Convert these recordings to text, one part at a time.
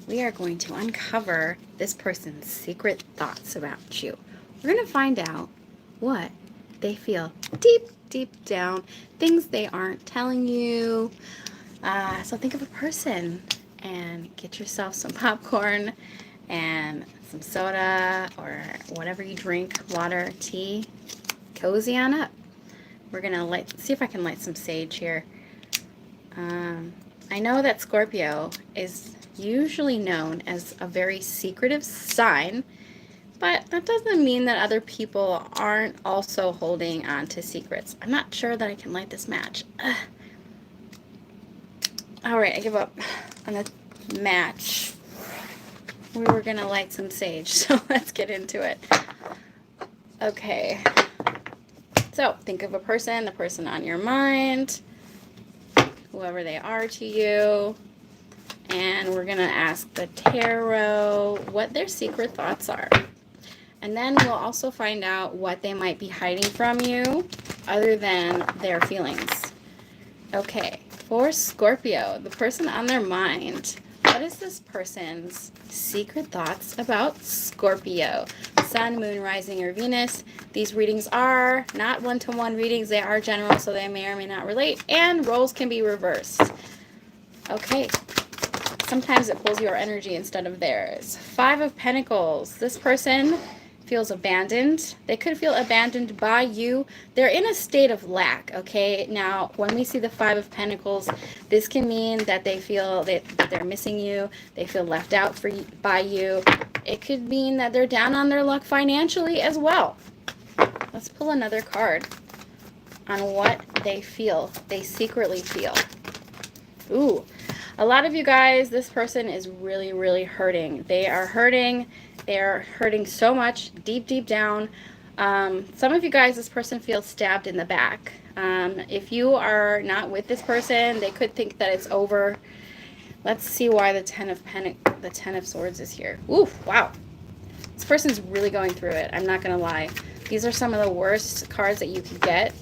we are going to uncover this person's secret thoughts about you. We're going to find out what they feel deep, deep down, things they aren't telling you. So think of a person and get yourself some popcorn and some soda or whatever you drink, water, tea. Cozy on up. We're going to see if I can light some sage here. I know that Scorpio is usually known as a very secretive sign, but that doesn't mean that other people aren't also holding on to secrets. I'm not sure that I can light this match. All right, I give up on the match. We were going to light some sage, so let's get into it. Okay. So think of a person, the person on your mind, whoever they are to you, and we're going to ask the tarot what their secret thoughts are. And then we'll also find out what they might be hiding from you other than their feelings. Okay, for Scorpio, the person on their mind, what is this person's secret thoughts about Scorpio? Sun, Moon, Rising, or Venus. These readings are not one-to-one readings. They are general, so they may or may not relate. And roles can be reversed. Okay. Sometimes it pulls your energy instead of theirs. Five of Pentacles. This person feels abandoned. They could feel abandoned by you. They're in a state of lack, okay? Now, when we see the Five of Pentacles, this can mean that they feel that they're missing you. They feel left out by you. It could mean that they're down on their luck financially as well. Let's pull another card on what they feel. They secretly feel. Ooh. A lot of you guys, this person is really, really hurting. They are hurting. They're hurting so much, deep, deep down. Some of you guys, this person feels stabbed in the back. If you are not with this person, they could think that it's over. Let's see why the Ten of Swords is here. Ooh, wow. This person's really going through it. I'm not going to lie. These are some of the worst cards that you could get.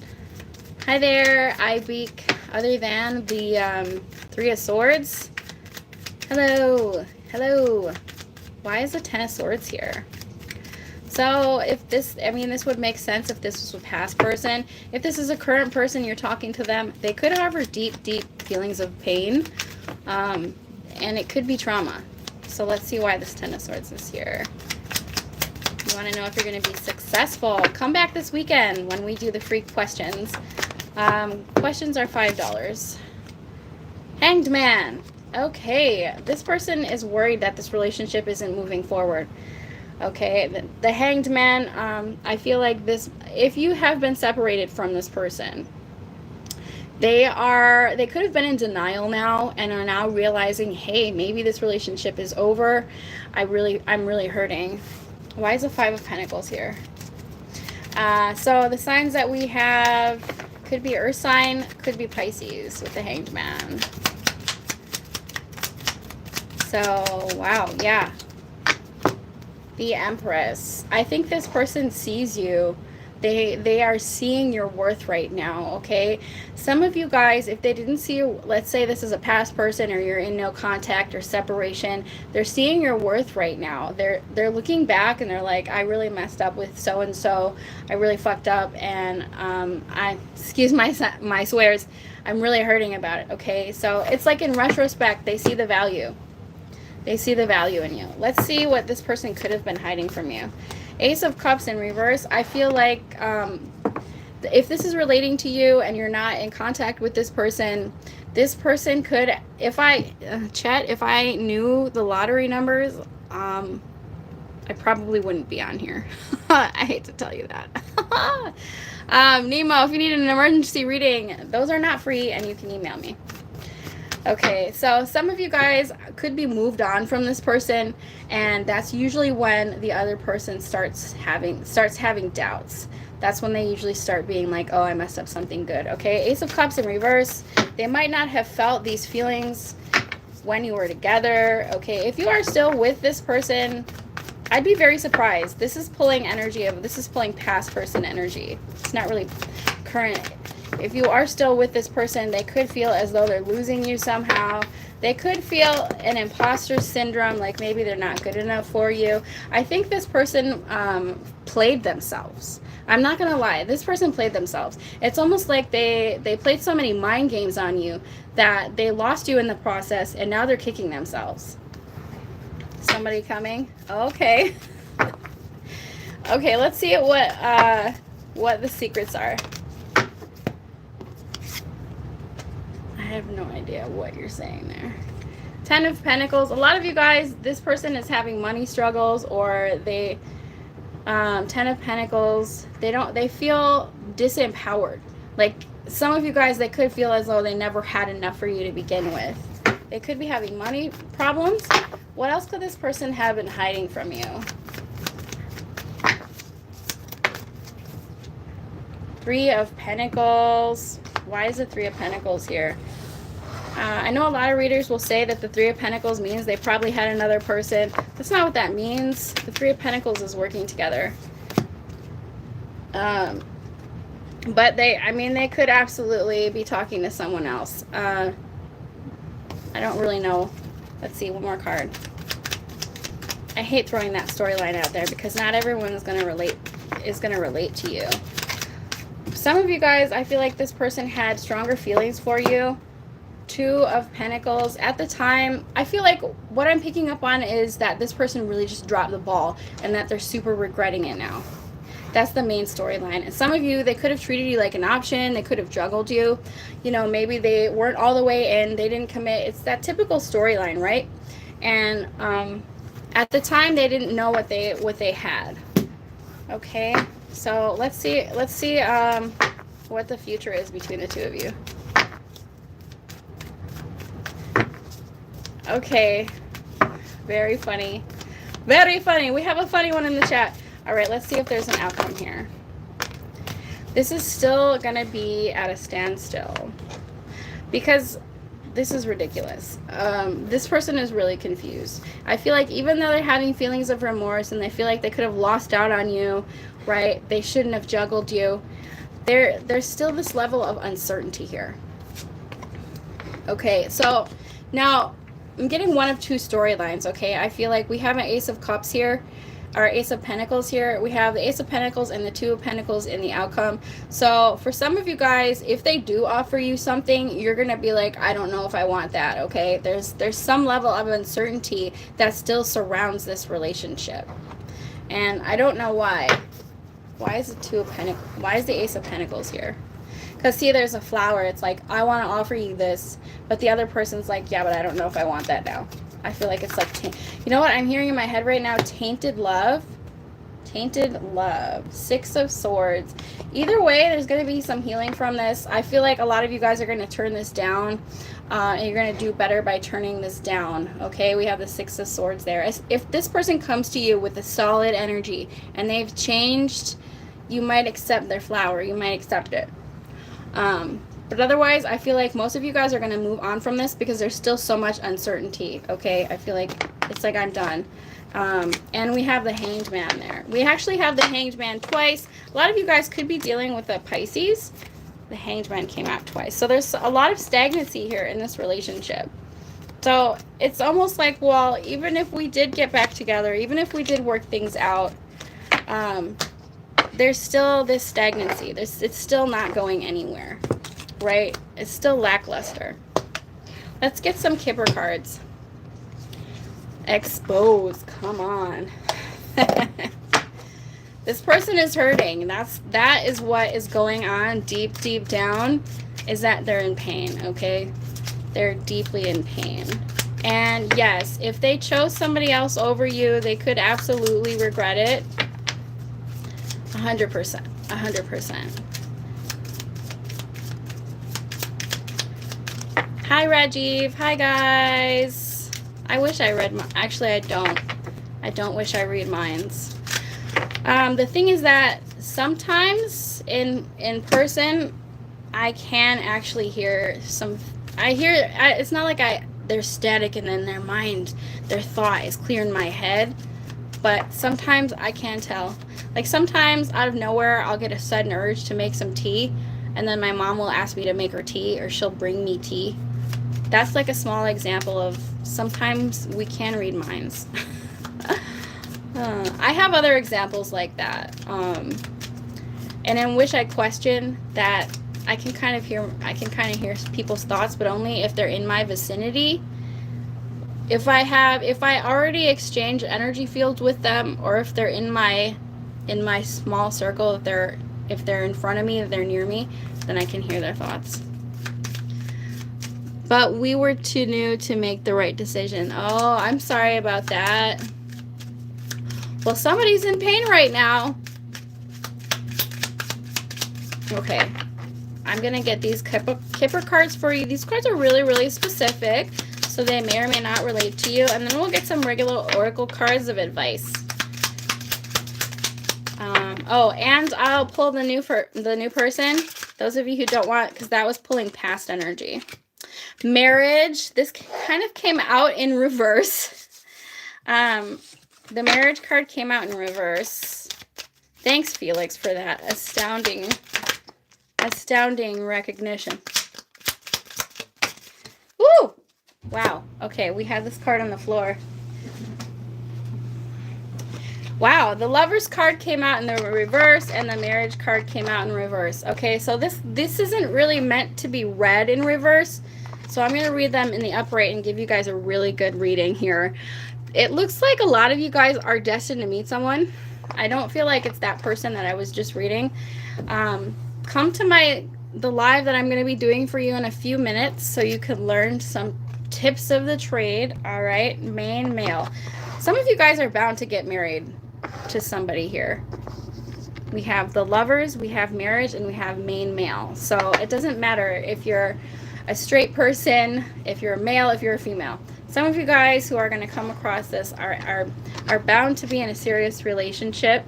Hi there, Ibeak. Other than the Three of Swords. Hello. Hello. Why is the Ten of Swords here? So if this, I mean, this would make sense if this was a past person. If this is a current person, you're talking to them, they could harbor deep, deep feelings of pain. And it could be trauma. So let's see why this Ten of Swords is here. You want to know if you're going to be successful. Come back this weekend when we do the free questions. Questions are $5. Hanged Man. Okay, this person is worried that this relationship isn't moving forward. Okay, the Hanged Man, I feel like this, if you have been separated from this person, they could have been in denial now and are now realizing, hey, maybe this relationship is over. I'm really hurting. Why is the Five of Pentacles here? So the signs that we have could be Earth sign, could be Pisces with the Hanged Man. So, wow, yeah. The Empress. I think this person sees you. They are seeing your worth right now, okay? Some of you guys, if they didn't see you, let's say this is a past person or you're in no contact or separation, they're seeing your worth right now. They're looking back and they're like, I really messed up with so-and-so. I really fucked up and excuse my swears, I'm really hurting about it, okay? So it's like in retrospect, they see the value. They see the value in you. Let's see what this person could have been hiding from you. Ace of Cups in reverse. I feel like if this is relating to you and you're not in contact with this person could, if I knew the lottery numbers, I probably wouldn't be on here. I hate to tell you that. Nemo, if you need an emergency reading, those are not free and you can email me. Okay, so some of you guys could be moved on from this person, and that's usually when the other person starts having doubts. That's when they usually start being like, oh, I messed up something good. Okay, Ace of Cups in reverse. They might not have felt these feelings when you were together. Okay, if you are still with this person, I'd be very surprised. This is pulling past person energy. It's not really current. If you are still with this person, they could feel as though they're losing you somehow. They could feel an imposter syndrome, like maybe they're not good enough for you. I think this person played themselves. I'm not going to lie. This person played themselves. It's almost like they played so many mind games on you that they lost you in the process, and now they're kicking themselves. Somebody coming? Okay. Okay, let's see what the secrets are. I have no idea what you're saying there. 10 of Pentacles. A lot of you guys, this person is having money struggles, or they 10 of Pentacles, they feel disempowered. Like some of you guys, they could feel as though they never had enough for you to begin with. They could be having money problems. What else could this person have been hiding from you? Three of Pentacles. Why is the Three of Pentacles here? I know a lot of readers will say that the Three of Pentacles means they probably had another person. That's not what that means. The Three of Pentacles is working together. But they could absolutely be talking to someone else. I don't really know. Let's see, one more card. I hate throwing that storyline out there because not everyone is going to relate to you. Some of you guys, I feel like this person had stronger feelings for you. Two of Pentacles. At the time, I feel like what I'm picking up on is that this person really just dropped the ball and that they're super regretting it now. That's the main storyline. And some of you, they could have treated you like an option. They could have juggled you. You know, maybe they weren't all the way in. They didn't commit. It's that typical storyline, right? And at the time, they didn't know what they had. Okay, so let's see what the future is between the two of you. Okay, very funny. Very funny. We have a funny one in the chat. All right, let's see if there's an outcome here. This is still going to be at a standstill because this is ridiculous. This person is really confused. I feel like even though they're having feelings of remorse and they feel like they could have lost out on you, right? They shouldn't have juggled you. There's still this level of uncertainty here. Okay, so now I'm getting one of two storylines, okay? I feel like we have an Ace of Cups here, or Ace of Pentacles here. We have the Ace of Pentacles and the Two of Pentacles in the outcome. So for some of you guys, if they do offer you something, you're going to be like, I don't know if I want that, okay? There's some level of uncertainty that still surrounds this relationship. And I don't know why. Why is the Two of Pentacles? Why is the Ace of Pentacles here? Because see, there's a flower. It's like, I want to offer you this, but the other person's like, yeah, but I don't know if I want that now. I feel like it's like, you know what I'm hearing in my head right now? Tainted love. Tainted love. Six of Swords. Either way, there's going to be some healing from this. I feel like a lot of you guys are going to turn this down, and you're going to do better by turning this down. Okay, we have the Six of Swords there. If this person comes to you with a solid energy and they've changed, you might accept their flower. You might accept it. But otherwise, I feel like most of you guys are going to move on from this because there's still so much uncertainty, okay? I feel like it's like I'm done. And we have the Hanged Man there. We actually have the Hanged Man twice. A lot of you guys could be dealing with a Pisces. The Hanged Man came out twice. So there's a lot of stagnancy here in this relationship. So it's almost like, well, even if we did get back together, even if we did work things out, there's still this stagnancy. It's still not going anywhere, right? It's still lackluster. Let's get some Kipper cards. Expose. Come on. This person is hurting. That is what is going on deep down, is that they're in pain, okay? They're deeply in pain. And yes, if they chose somebody else over you, they could absolutely regret it. 100%. 100%. Hi, Rajiv. Hi, guys. I wish I read my... Actually, I don't. I don't wish I read mines. The thing is that sometimes in person, I can actually hear some... It's not like they're static and then their mind, their thought is clear in my head. But sometimes I can tell. Like sometimes out of nowhere, I'll get a sudden urge to make some tea. And then my mom will ask me to make her tea, or she'll bring me tea. That's like a small example of sometimes we can read minds. I have other examples like that. And in which I question that I can kind of hear people's thoughts, but only if they're in my vicinity. If I already exchange energy fields with them, or if they're in my small circle, if they're in front of me, if they're near me, then I can hear their thoughts. But we were too new to make the right decision. Oh, I'm sorry about that. Well, somebody's in pain right now. Okay, I'm gonna get these Kipper cards for you. These cards are really, really specific, so they may or may not relate to you. And then we'll get some regular oracle cards of advice. Oh, and I'll pull the new person. Those of you who don't want, because that was pulling past energy. Marriage. This kind of came out in reverse. The marriage card came out in reverse. Thanks, Felix, for that astounding recognition. Woo! Wow. Okay, we had this card on the floor. Wow, the Lovers card came out in the reverse, and the Marriage card came out in reverse. Okay, so this isn't really meant to be read in reverse, so I'm going to read them in the upright and give you guys a really good reading here. It looks like a lot of you guys are destined to meet someone. I don't feel like it's that person that I was just reading. Come to the live that I'm going to be doing for you in a few minutes so you can learn some tips of the trade. All right, main male. Some of you guys are bound to get married to somebody here. We have the Lovers, we have Marriage, and we have main male. So it doesn't matter if you're a straight person, if you're a male, if you're a female. Some of you guys who are going to come across this are bound to be in a serious relationship.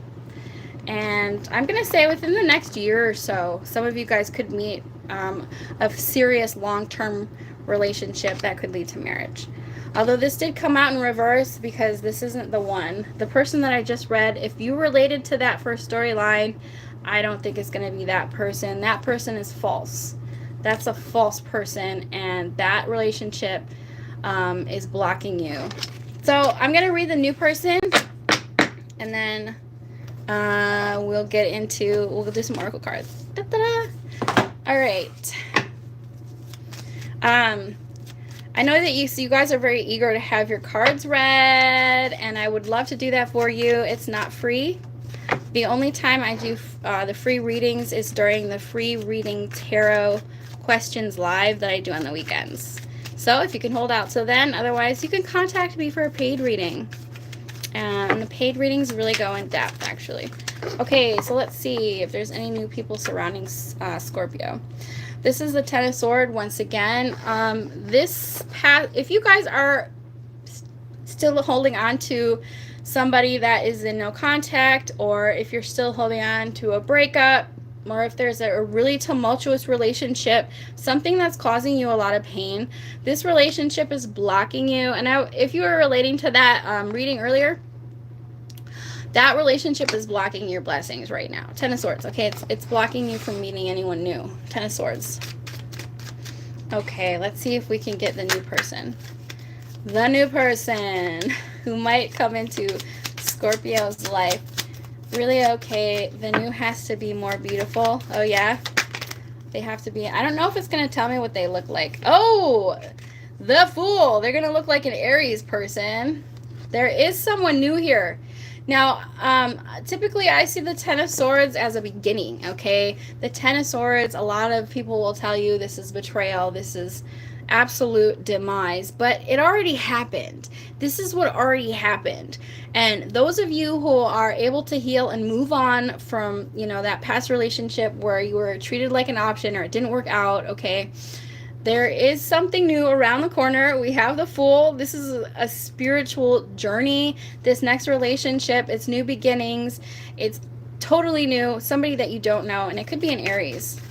And I'm going to say within the next year or so, some of you guys could meet a serious long-term relationship that could lead to marriage. Although this did come out in reverse because this isn't the one. The person that I just read, if you related to that first storyline, I don't think it's going to be that person. That person is false. That's a false person, and that relationship is blocking you. So I'm going to read the new person, and then we'll do some oracle cards. Da-da-da. All right. I know that you guys are very eager to have your cards read, and I would love to do that for you. It's not free. The only time I do the free readings is during the free reading tarot questions live that I do on the weekends. So if you can hold out till then, otherwise you can contact me for a paid reading. And the paid readings really go in depth, actually. Okay, so let's see if there's any new people surrounding Scorpio. This is the Ten of Swords once again. If you guys are still holding on to somebody that is in no contact, or if you're still holding on to a breakup, or if there's a really tumultuous relationship, something that's causing you a lot of pain, this relationship is blocking you. And if you were relating to that reading earlier, that relationship is blocking your blessings right now. Ten of Swords. Okay, it's blocking you from meeting anyone new. Ten of Swords. Okay, let's see if we can get the new person. The new person who might come into Scorpio's life. Really, okay, the new has to be more beautiful. Oh, yeah? They have to be. I don't know if it's going to tell me what they look like. Oh, the Fool. They're going to look like an Aries person. There is someone new here. Now, typically I see the Ten of Swords as a beginning, okay? The Ten of Swords, a lot of people will tell you this is betrayal, this is absolute demise, but it already happened. This is what already happened. And those of you who are able to heal and move on from, that past relationship where you were treated like an option or it didn't work out, okay? There is something new around the corner. We have the Fool. This is a spiritual journey. This next relationship, it's new beginnings. It's totally new. Somebody that you don't know, and it could be an Aries.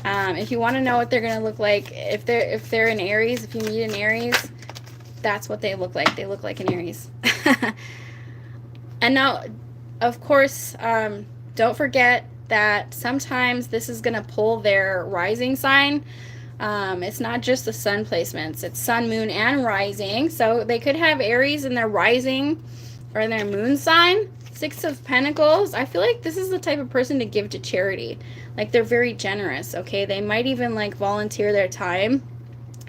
If you want to know what they're going to look like, if they're an Aries, if you meet an Aries, that's what they look like. They look like an Aries. And now, of course, don't forget that sometimes this is going to pull their rising sign. It's not just the sun placements. It's sun, moon, and rising. So they could have Aries in their rising or in their moon sign. Six of Pentacles. I feel like this is the type of person to give to charity. Like, they're very generous, okay? They might even, like, volunteer their time.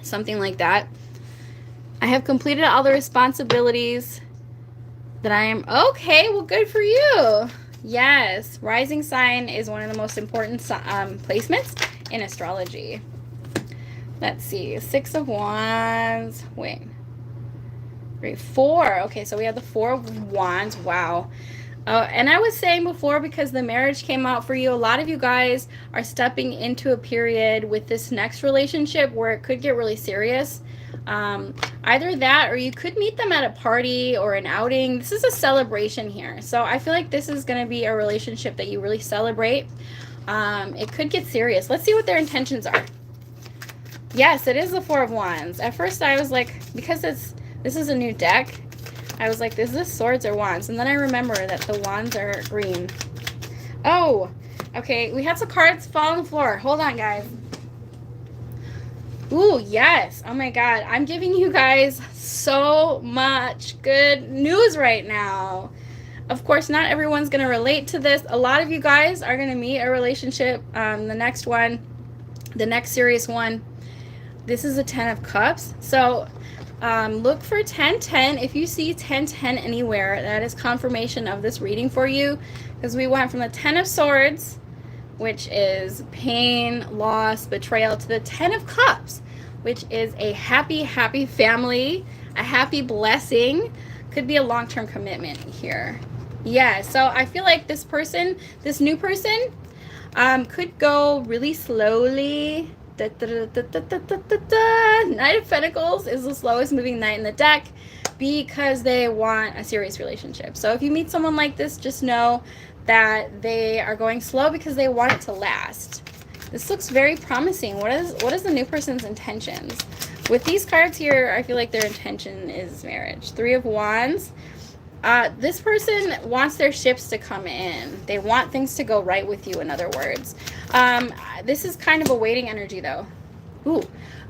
Something like that. I have completed all the responsibilities that I am... Okay, well, good for you. Yes, rising sign is one of the most important placements in astrology. Let's see. Six of Wands. Wait. 3, 4. Okay, so we have the 4 of Wands. Wow. And I was saying before, because the marriage came out for you, a lot of you guys are stepping into a period with this next relationship where it could get really serious. Either that, or you could meet them at a party or an outing. This is a celebration here. So I feel like this is going to be a relationship that you really celebrate. It could get serious. Let's see what their intentions are. Yes, it is the 4 of Wands. At first I was like, because this is a new deck, I was like, is this swords or wands? And then I remember that the wands are green. Oh, okay. We had some cards fall on the floor. Hold on, guys. Ooh, yes. Oh, my God. I'm giving you guys so much good news right now. Of course, not everyone's going to relate to this. A lot of you guys are going to meet a relationship. The next one, the next serious one. This is a 10 of Cups. So... look for 1010. If you see 1010 anywhere, that is confirmation of this reading for you, because we went from the 10 of Swords, which is pain, loss, betrayal, to the 10 of Cups, which is a happy, happy family, a happy blessing. Could be a long-term commitment here. Yeah, so I feel like this person, this new person, could go really slowly. Knight of Pentacles is the slowest moving knight in the deck because they want a serious relationship. So if you meet someone like this, just know that they are going slow because they want it to last. This looks very promising. What is the new person's intentions? With these cards here, I feel like their intention is marriage. 3 of Wands. This person wants their ships to come in. They want things to go right with you, in other words. This is kind of a waiting energy, though. Ooh,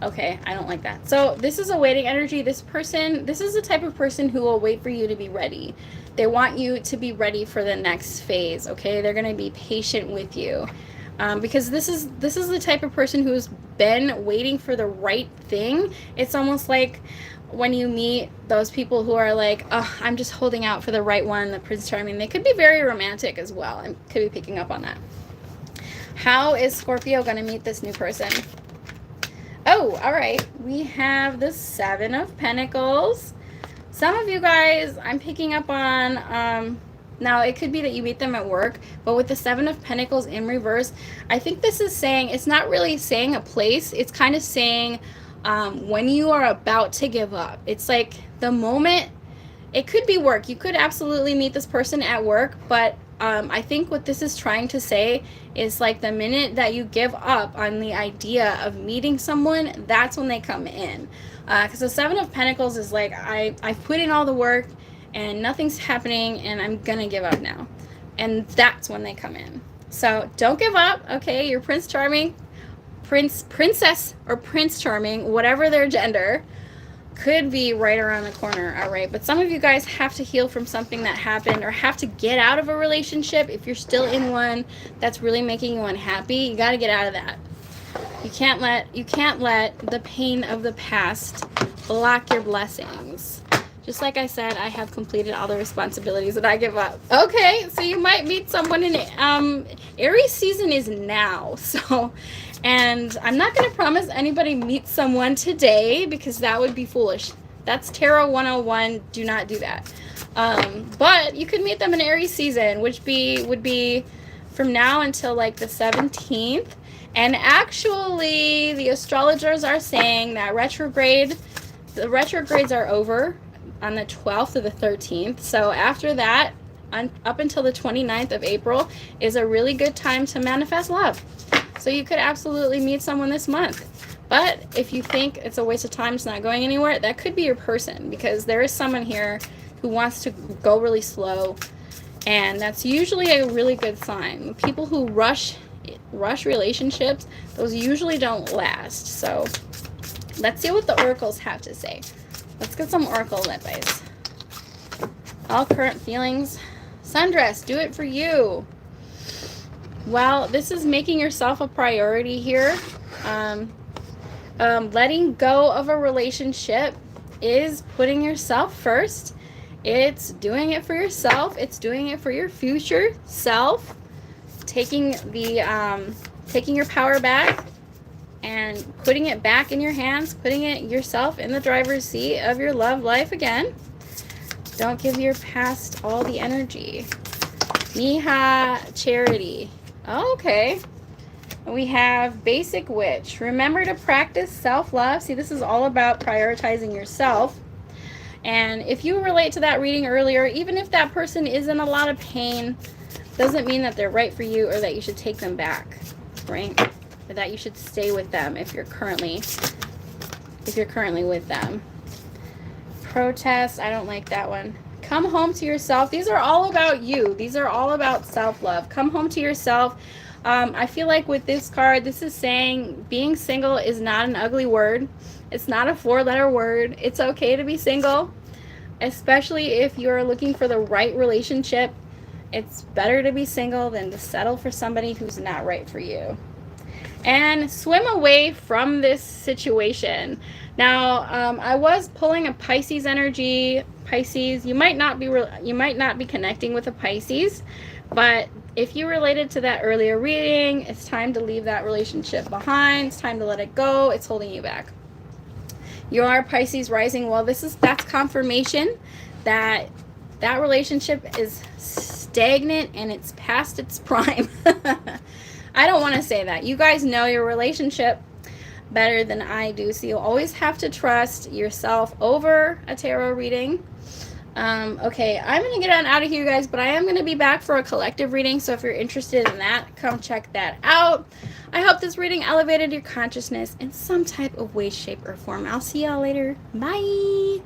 okay, I don't like that. So this is a waiting energy. This is the type of person who will wait for you to be ready. They want you to be ready for the next phase, okay? They're going to be patient with you. Because this is the type of person who's been waiting for the right thing. It's almost like when you meet those people who are like, oh, I'm just holding out for the right one, the Prince Charming. They could be very romantic as well. I could be picking up on that. How is Scorpio going to meet this new person? Oh, all right. We have the 7 of Pentacles. Some of you guys, I'm picking up on, now it could be that you meet them at work, but with the 7 of Pentacles in reverse, I think this is saying, it's not really saying a place. It's kind of saying when you are about to give up. It's like the moment, it could be work. You could absolutely meet this person at work, but I think what this is trying to say is like the minute that you give up on the idea of meeting someone, that's when they come in. Because the 7 of Pentacles is like, I've put in all the work and nothing's happening and I'm gonna give up now. And that's when they come in. So don't give up, okay? You're Prince Charming, Princess, or Prince Charming, whatever their gender, could be right around the corner, all right? But some of you guys have to heal from something that happened, or have to get out of a relationship. If you're still in one that's really making you unhappy, you got to get out of that. You can't let the pain of the past block your blessings. Just like I said, I have completed all the responsibilities that I give up. Okay, so you might meet someone in Aries season is now. So, and I'm not going to promise anybody meets someone today because that would be foolish. That's Tarot 101. Do not do that. But you could meet them in Aries season, which would be from now until like the 17th. And actually, the astrologers are saying that the retrogrades are over on the 12th or the 13th. So after that, up until the 29th of April is a really good time to manifest love. So you could absolutely meet someone this month. But if you think it's a waste of time, it's not going anywhere, that could be your person, because there is someone here who wants to go really slow, and that's usually a really good sign. People who rush rush relationships, those usually don't last. So let's see what the oracles have to say. Let's get some oracle advice. All current feelings. Sundress, do it for you. Well, this is making yourself a priority here. Letting go of a relationship is putting yourself first. It's doing it for yourself. It's doing it for your future self. Taking your power back and putting it back in your hands, putting it yourself in the driver's seat of your love life again. Don't give your past all the energy. Miha, charity. Okay. We have basic witch. Remember to practice self-love. See, this is all about prioritizing yourself. And if you relate to that reading earlier, even if that person is in a lot of pain, doesn't mean that they're right for you or that you should take them back, right? Or that you should stay with them if you're currently with them. Protest, I don't like that one. Come home to yourself. These are all about you. These are all about self-love. Come home to yourself. I feel like with this card, this is saying being single is not an ugly word. It's not a 4-letter word. It's okay to be single, especially if you're looking for the right relationship. It's better to be single than to settle for somebody who's not right for you. And swim away from this situation. Now, I was pulling a Pisces energy. Pisces, you might not be connecting with a Pisces, but if you related to that earlier reading, it's time to leave that relationship behind. It's time to let it go. It's holding you back. You are Pisces rising. Well, that's confirmation that that relationship is stagnant and it's past its prime. I don't want to say that. You guys know your relationship better than I do, so you'll always have to trust yourself over a tarot reading. Okay, I'm going to get on out of here, guys, but I am going to be back for a collective reading, so if you're interested in that, come check that out. I hope this reading elevated your consciousness in some type of way, shape, or form. I'll see y'all later. Bye!